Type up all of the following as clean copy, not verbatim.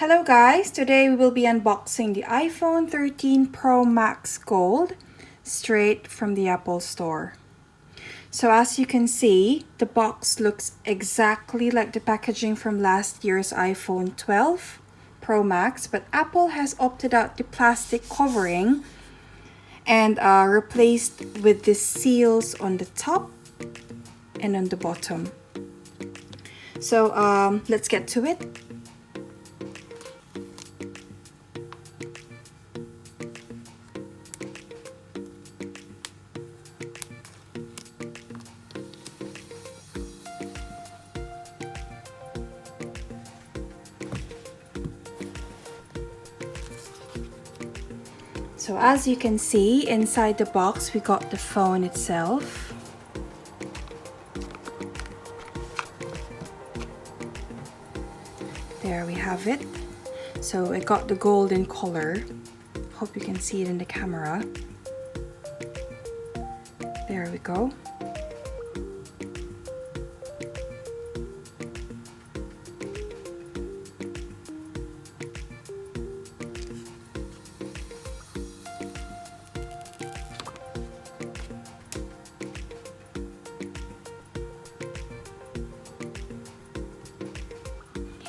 Hello guys, today we will be unboxing the iPhone 13 Pro Max Gold straight from the Apple Store. So as you can see, the box looks exactly like the packaging from last year's iPhone 12 Pro Max, but Apple has opted out the plastic covering and replaced with the seals on the top and on the bottom. So let's get to it. So as you can see, inside the box we got the phone itself. There we have it. So it got the golden color. Hope you can see it in the camera. There we go.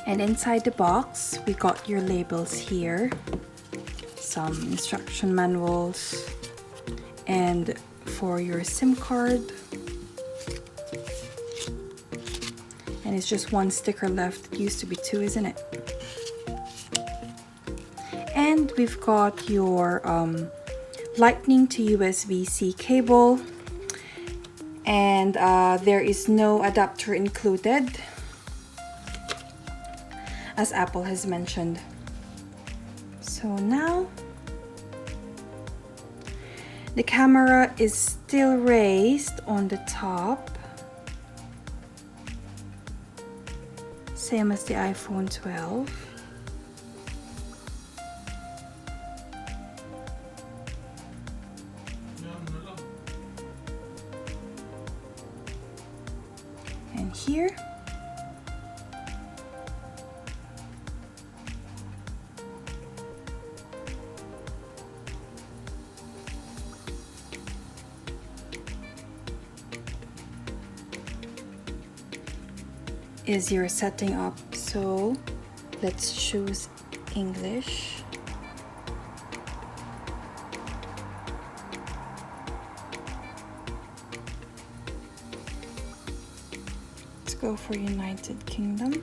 And inside the box, we got your labels here, some instruction manuals, and for your SIM card. And it's just one sticker left. It used to be two, isn't it? And we've got your Lightning to USB-C cable, and there is no adapter included, as Apple has mentioned. So now the camera is still raised on the top, same as the iPhone 12. And here is your setting up. So let's choose English. Let's go for United Kingdom.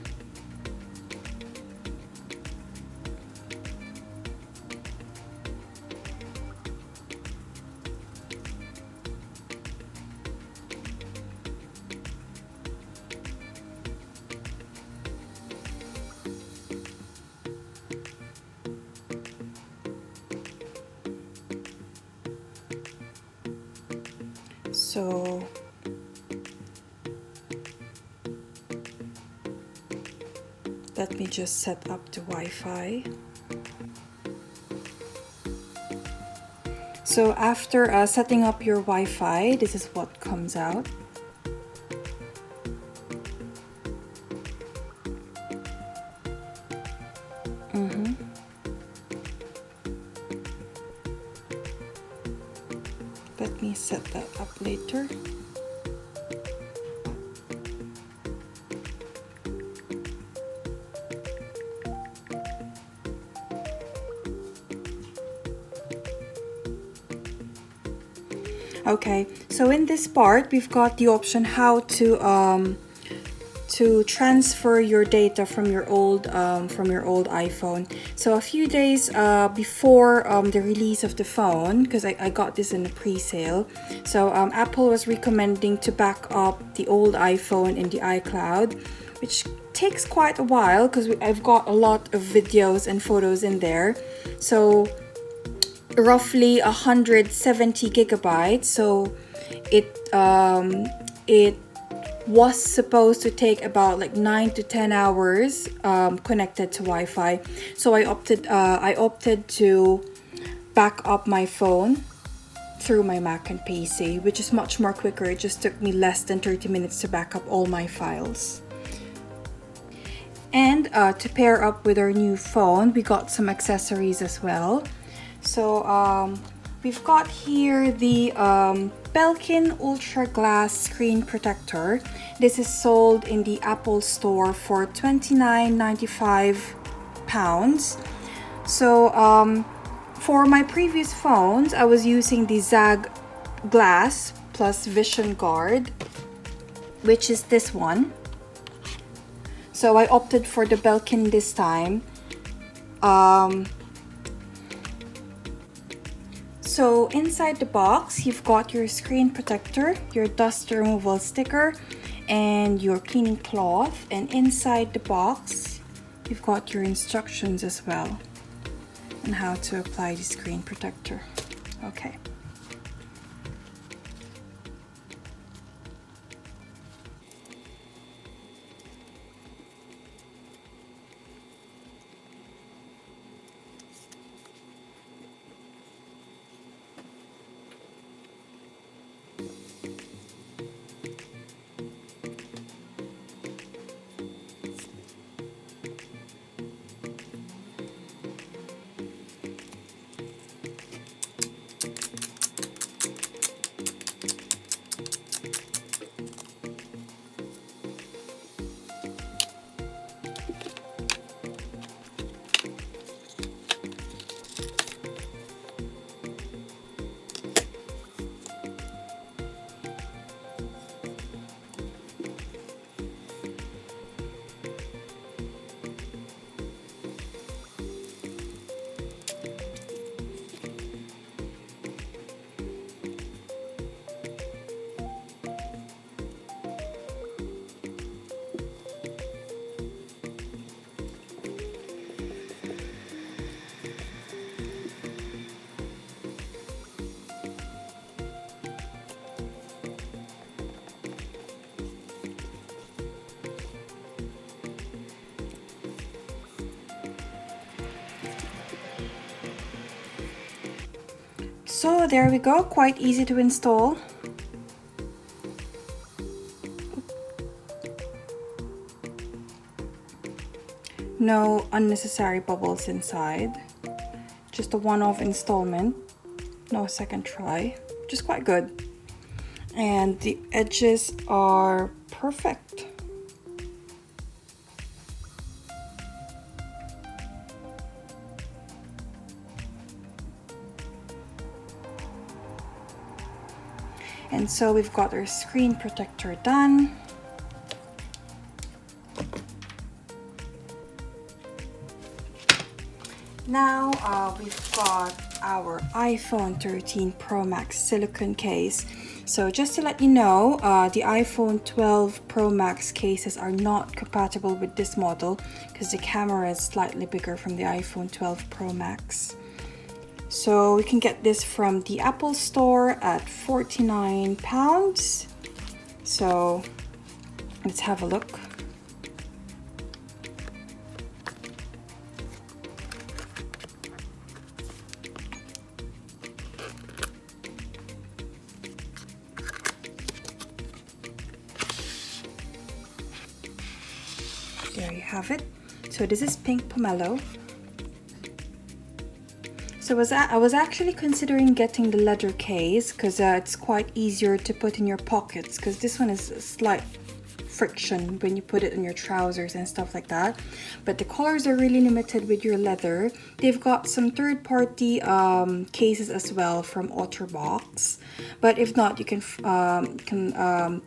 So let me just set up the Wi-Fi. So after setting up your Wi-Fi, this is what comes out. Let me set that up later. Okay, so in this part we've got the option how to transfer your data from your old iPhone. So a few days before the release of the phone, because I got this in a pre-sale, so Apple was recommending to back up the old iPhone in the iCloud, which takes quite a while because I've got a lot of videos and photos in there. So roughly 170 gigabytes. So it was supposed to take about like 9 to 10 hours connected to Wi-Fi. So I opted to back up my phone through my Mac and PC, which is much more quicker. It just took me less than 30 minutes to back up all my files. And to pair up with our new phone, we got some accessories as well. So we've got here the Belkin Ultra Glass Screen Protector. This is sold in the Apple Store for £29.95. So for my previous phones, I was using the ZAG Glass plus Vision Guard, which is this one. So I opted for the Belkin this time. So inside the box, you've got your screen protector, your dust removal sticker, and your cleaning cloth. And inside the box, you've got your instructions as well on how to apply the screen protector. Okay. So there we go, quite easy to install. No unnecessary bubbles inside. Just a one-off installment, no second try, which is quite good. And the edges are perfect. And so we've got our screen protector done. Now we've got our iPhone 13 Pro Max silicone case. So just to let you know, the iPhone 12 Pro Max cases are not compatible with this model because the camera is slightly bigger from the iPhone 12 Pro Max. So we can get this from the Apple Store at £49. So let's have a look. There you have it. So this is pink pomelo. So I was actually considering getting the leather case because it's quite easier to put in your pockets, because this one is a slight friction when you put it in your trousers and stuff like that. But the colors are really limited with your leather. They've got some third-party cases as well from OtterBox, but if not, you can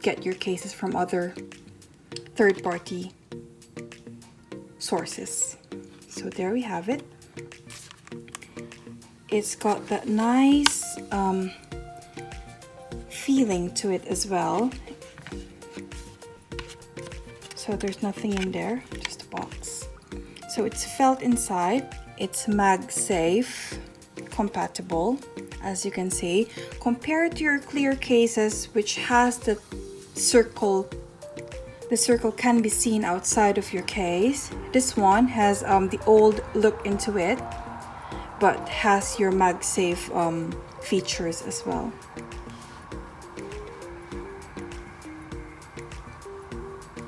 get your cases from other third-party sources. So there we have it. It's got that nice feeling to it as well. So there's nothing in there, just a box. So it's felt inside. It's MagSafe compatible, as you can see. Compared to your clear cases, which has the circle can be seen outside of your case. This one has the old look into it, but has your MagSafe features as well.